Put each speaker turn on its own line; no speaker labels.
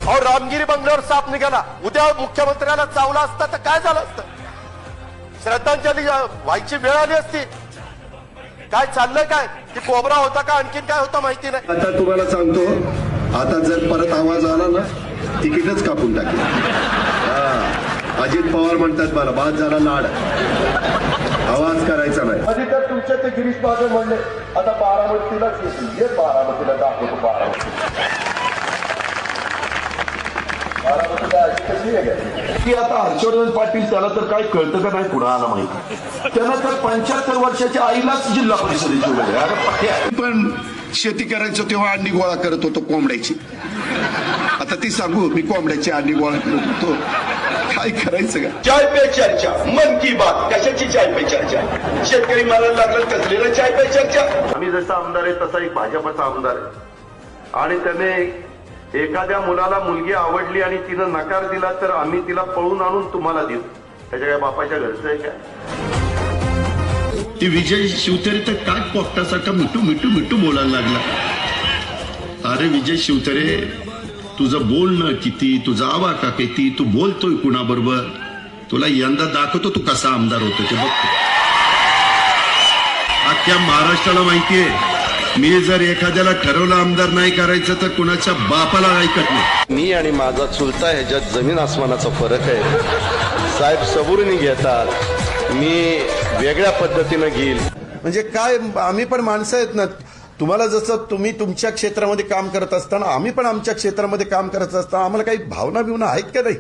अहो रामगिरी बंगल्यावर साप निघाला, उद्या मुख्यमंत्र्याला चावला असता तर काय झालं असतं? श्रद्धांजली व्हायची वेळ आली असती. काय चाललंय काय? की कोबरा होता का आणखीन काय होता माहिती नाही.
आता तुम्हाला सांगतो, आता जर परत आवाज आला ना तिकीटच कापून टाकेल. अजित पवार म्हणतात मला बाद झाला लाड, आवाज करायचा नाही.
आधी तर तुमचे ते गिरीश महाजन म्हणले आता बारामतीलाच येतील, हे बारामतीला दाखवतो. बारामतीला अशी कशी आहे
की आता हर्षवर्धन पाटील त्याला तर काय कळतं का नाही कुणाला माहिती. त्यानं तर 75 वर्षाच्या आईलाच जिल्हा परिषदेची वेळ.
पण शेती करायचो तेव्हा अंडी गोळा करत होतो कोंबड्याची. आता ती सांगू मी कोंबड्याची अंडी गोळा करत होतो. काय करायचं का?
चाय पे चर्चा, मन की बात. कशाची चाय पे चर्चा? शेतकरी मालाला लागलं कसलेलं चाय पे चर्चा.
आम्ही जसा आमदार आहे तसा एक भाजपचा आमदार आहे आणि त्याने एखाद्या मुलाला मुलगी आवडली आणि तिनं नकार दिला तर आम्ही तिला पळून आणून तुम्हाला देऊ. त्याच्या काय बापाच्या घरचं आहे काय?
ती विजय शिवतरे तर काय पोपटासारखा मिठू मिठू मिठू बोलायला लागला. अरे विजय शिवतरे, तुझं बोलणं किती, तुझा आवाका किती, तू बोलतोय कुणाबरोबर, तुला यंदा दाखवतो तू कसा आमदार होतो ते बघतो. अख्ख्या महाराष्ट्राला माहितीये, मी जर एखाद्याला ठरवलं आमदार नाही करायचं तर कुणाच्या बापाला ऐकत नाही.
मी आणि माझा चुलता ह्याच्यात जमीन आसमानाचा फरक आहे. साहेब सबुरीने घेतात, मी वेगळ्या पद्धतीनं घेईल.
म्हणजे काय, आम्ही पण माणसं आहेत ना. तुम्हाला जसं तुम्ही तुमच्या क्षेत्रामध्ये काम करत असताना आम्ही पण आमच्या क्षेत्रामध्ये काम करत असताना आम्हाला काही भावना बिवना आहेत का नाही?